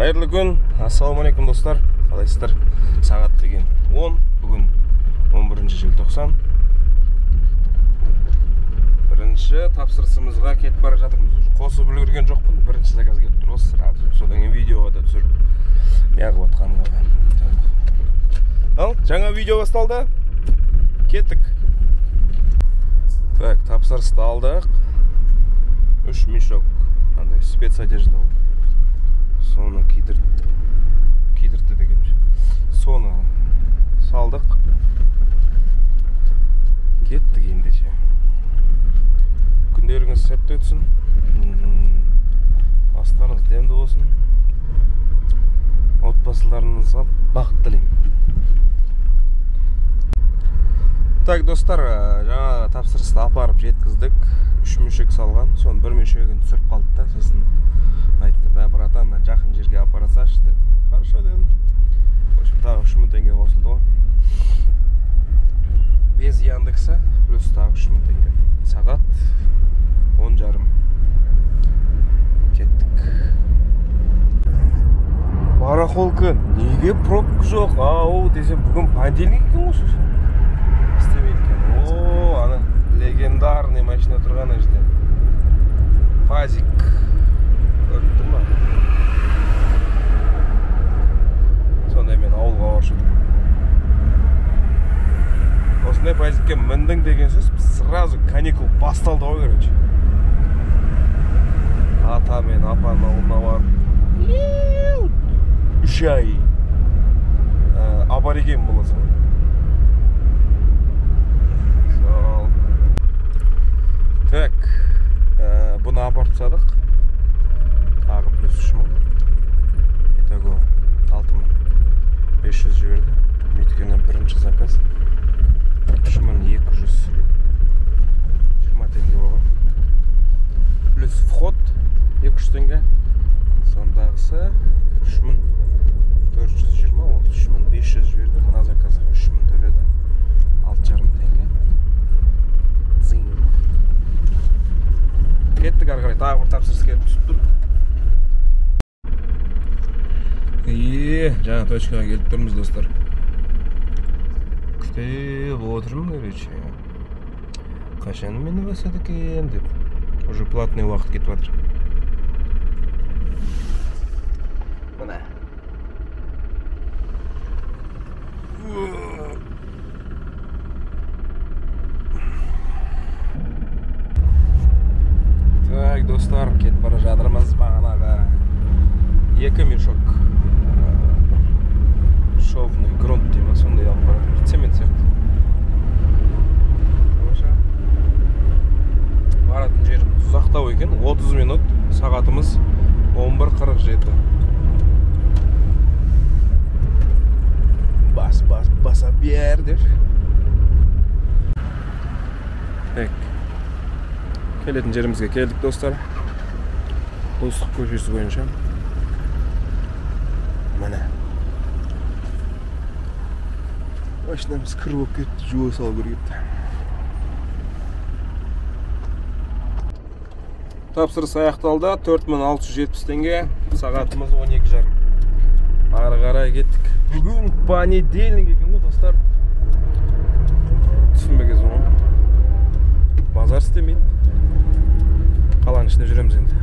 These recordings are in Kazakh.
Қайырлы күн, ассалаумалейкум достар, қалайсыздар? Сағат деген 10, бүгін 11 желтоқсан. Бірінші тапсырысымызға кетіп бара жатырмыз. Қосып үлгерген жоқпын, бірінші заказ келіп тұр осы сразу. Содан кейін видеоға да түсіріп неғып атқанымға. Ал, жаңа видео басталды. Кеттік. Так, тапсырысты алдық. 3 мешок андай спецодежда ғой. Соны кидіртті деген. Соны салдық. Кеттік ендеше. Күндеріңіз сәтті өтсін. Астарыңыз демді болсын. Отбасыларыңызға бақыт тілеймін. Так, достар, жаңа тапсырысты апарып жеткіздік. 3 мешек салған. Соны 1 мешегін түсіріп қалды да. Сосын айттым, братан, жақын жерге апара салшы деді. Хорошо дедім. В общем, тағы 3000 теңге қосылды ғой. Без Яндекса плюс тағы 3000 теңге. Сағат 10:30. Кеттік. Барахолка, неге пробка жоқ? Ау, десем, бүгін понедельник екен ғой. Істемейді екен. О, ана легендарный машина тұрған жерде. Пазик. Көріп тұр ма? Сондай мен ауылға барып жүрдім. Осындай пазикке міндің деген сөз, сразу каникул басталды ғой, короче. Ата мен апаның ауылына барып 3 ай абориген боласың. Так, бұны апарып тастадық. Тағы плюс 3000. Итого 6500 жіберді. Өйткені бірінші заказ 3220 теңге болған. Плюс вход 200 теңге. Сондағысы 3420, ол 3500 жіберді. Мына заказға 3000 төледі. 6500 теңге. Зың. Кеттік ары қарай, тағы бір тапсырыс келіп түсіп тұр. Жаңа точкаға келіп тұрмыз, достар. Күтіп отырмын, короче. Қашан мені басады екен деп. Уже платный уақыт кетіп жатыр. Мына. Так, достар, кетіп бара жатырмыз бағанаға. 2 мешок шовный грунт деймін, сондай алып бара. Цемент сияқты. Баратын жеріміз ұзақтау екен, 30 минут, сағатымыз 11:47. Баса бер дер. Так. Келетін жерімізге келдік, достар. Достық көшесі бойынша. Міне. Машинамыз кір болып кетті, жуа салу керек. Тапсырыс аяқталды, 4670 теңге, сағатымыз 12:30. Ары қарай кеттік. Бүгін понедельник екен ғой, достар. Түсінбегіз ғой. Базар істемейді. Қаланың ішінде жүреміз енді.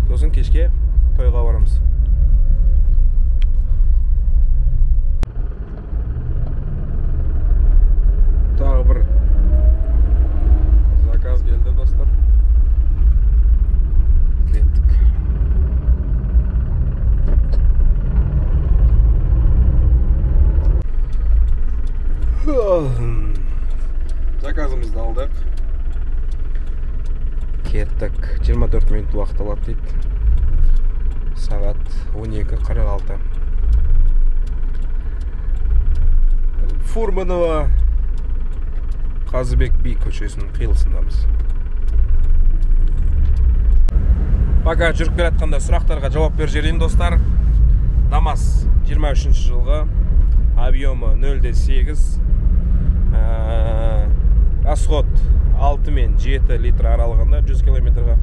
Сосын кешке тойға барамыз. Тағы бір заказ келді, достар. Кеттік. Заказымызды алдық. Кеттік. 24 минут уақыт алады дейді. Сағат 12:46. Фурманова Қазыбек би көшесінің қиылысындамыз. Пока жүріп келе жатқанда сұрақтарға жауап бер жерден, достар. ДАМАЗ 23 жылғы, объемы 0,8, расход 6 мен 7 литр аралығында 100 километрға.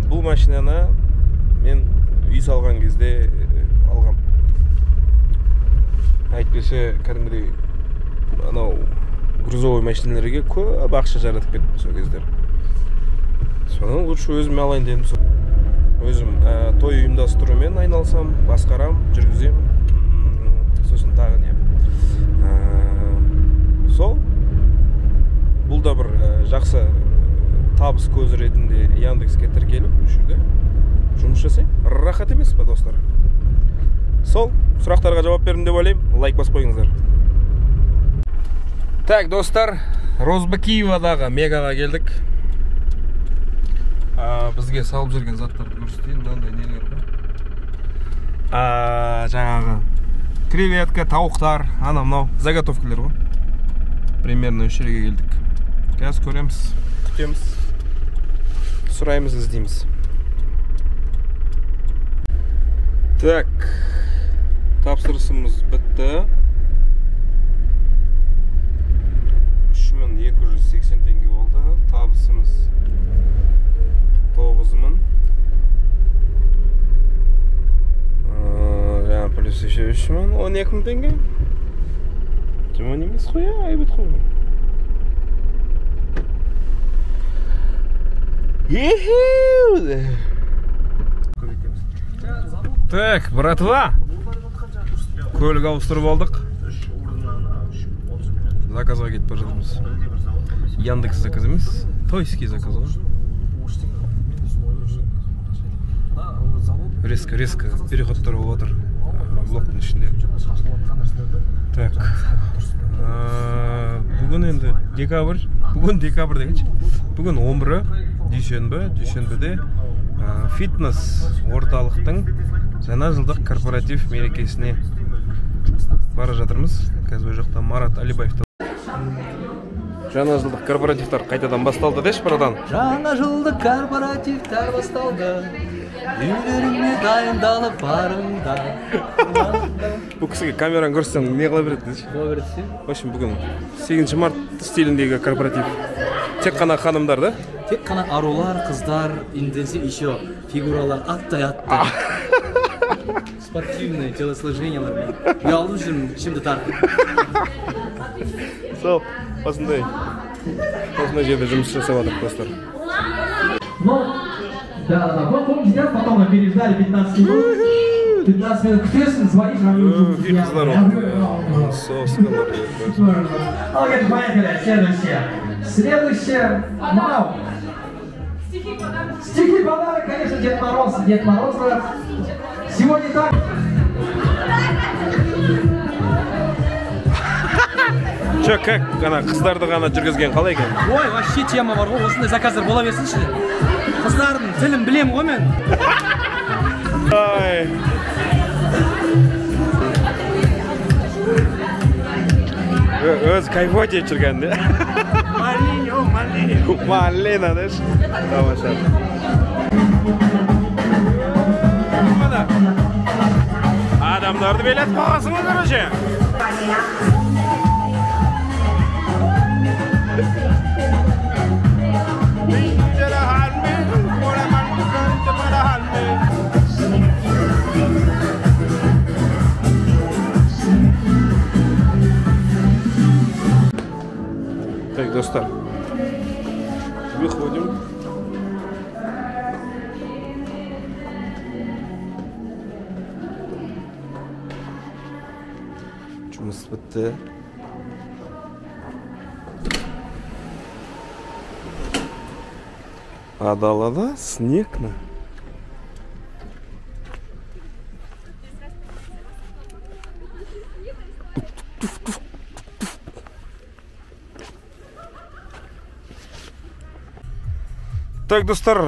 Бұл машинаны мен үй салған кезде алғам. Әйтпесе кәдімгідей анау грузовой машиналарға көп ақша жаратып кеттім сол кездер. Содан лучше өзім алайын дедім. Өзім той ұйымдастырумен айналсам, басқарам, жүргізем. Сосын тағы не. Сол бұл да бір жақсы табыс көзі ретінде Яндекске тіркеліп, үшірде жұмыс жасайым. Рахат емес па, достар? Сол, сұрақтарға жауап бердім деп ойлаймын. Лайк басып қойыңыздар. Так, достар, Розбакиевадағы Мегаға келдік. Бізге салып жүрген заттарды көрсетейін. Мынандай нелер бар. Жаңағы креветка, тауықтар, мынау заготовкалар ғой. Примерно үш жерге келдік. Қазір көреміз, күтеміз, сұраймыз, іздейміз. Так, тапсырысымыз бітті. 3280 теңге болды. Табысымыз 9000. Жаңа плюс еще 3000, 12000 теңге. Жаман емес қой, айбет қой. Так, братва, көлік ауыстырып алдық. Заказға кетіп бара жатырмыз. Яндекс заказ емес, тойский заказ ғой. Резко переходтар болып отыр блоктың ішінде. Так, бүгін енді декабрь, бүгін декабрь дегенше. Бүгін 11-і, дүйсенбіде фитнес орталықтың жаңа жылдық корпоратив мерекесіне бара жатырмыз. Қазір жақта Марат Алибаевты. Жаңа жылдық корпоративтар қайтадан басталды деші, братан? Жаңа жылдық корпоративтар басталды. Үйлеріңе дайындалып барыңдар. Бұл кісіге камераны көрсетсең не қыла береді деші? Қыла береді. В общем, бүгін 8 март стиліндегі корпоратив. Тек қана ханымдар, да? Тек қана арулар, қыздар, интенсив еще фигуралар аттай. Спортивные телосложениялар. Ұялып жүрмін, ішімді тартып. Сол, осындай жерде жұмыс жасап жатыр, достар. Да, вот помните, да, потом мы переждали 15 минут. 15 минут ктесін, звонишь, Вид здоров. Соскалар. Окей, поехали, следующее, мау. Стихи подарок, конечно, Дед Мороз, брат. Сегодня так. Че, как қыздарды ғана жүргізген қалай екен? Ой, вообще тема бар ғой, осындай заказдар бола берсінші. Қыздардың тілін білем ғой мен. Өз кайфовать етіп жүрген, де? Малина, деш? Тамаша. Адамдарды белет бағасыңыз, короче. Так, достар, выходим. Жұмыс бітті. Далада снегна. Так, достар,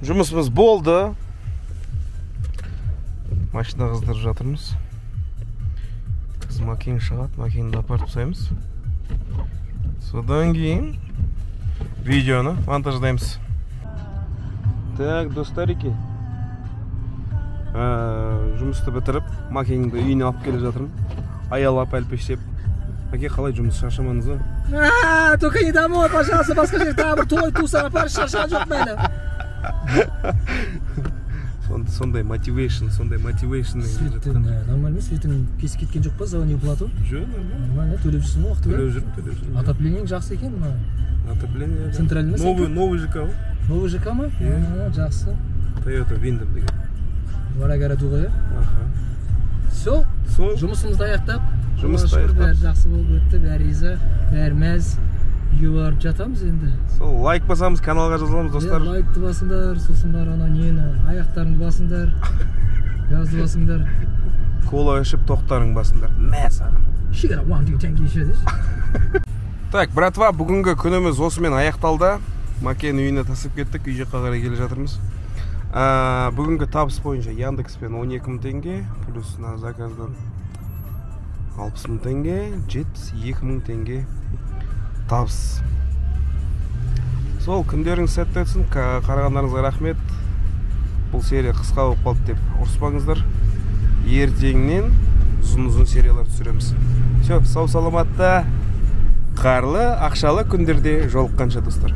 жұмысымыз болды. Машина қыздырып жатырмыз. Қыз макин шығады, макинді апарып тастаймыз. Содан кейін видеоны монтаждаймыз. Так, достарики, жұмысты бітіріп, макинді үйіне алып келе жатырмын. Аялап әлпештеп. Әке, қалай жұмыс, шаршамаңыз ба? Только не домой, пожалуйста, басқа жерге тағы бір той туса апарып шаршаған жоқ мені. сондай мотивейшн Светтен нормально емес, светтен кесіп кеткен жоқ па, за не плату? Жоқ, Нормально, төлеп жүрсің ғой, уақыты төлеп жүрмін. Отоплениең жақсы екен, Отопление. Центральный Новый ЖК ғой. Новый ЖК ма? Жақсы. Toyota Windham деген. Варагара ғой. Сол, жұмысымызды аяқтап, бәрі жақсы болып өтті, бәрі риза, бәрі мәз, үйге барып жатамыз енді. Сол, лайк басамыз, каналға жазыламыз, достар. Лайкты басыңдар, сосын бар аяқтарыңды басыңдар, газды басыңдар. Кола ішіп, тоқтарың басыңдар. Мә саған. Шигара, one, two, thank you. Так, братва, бүгінгі күніміз осымен аяқталды. Макен үйіне тасып кеттік, үй жаққа қарай келе жатырмыз. Бүгінгі табыс бойынша Яндекспен 12 мың теңге, плюс заказдан 60 мың теңге, 72 мың теңге табыс. Сол, күндеріңіз сәтті өтсін, қарағандарыңызға рахмет. Бұл серия қысқа болып қалды деп ұрыспаңыздар. Ертеңнен ұзын сериялар түсіреміз. Сау саламатта, қарлы, ақшалы күндерде жолыққанша достар.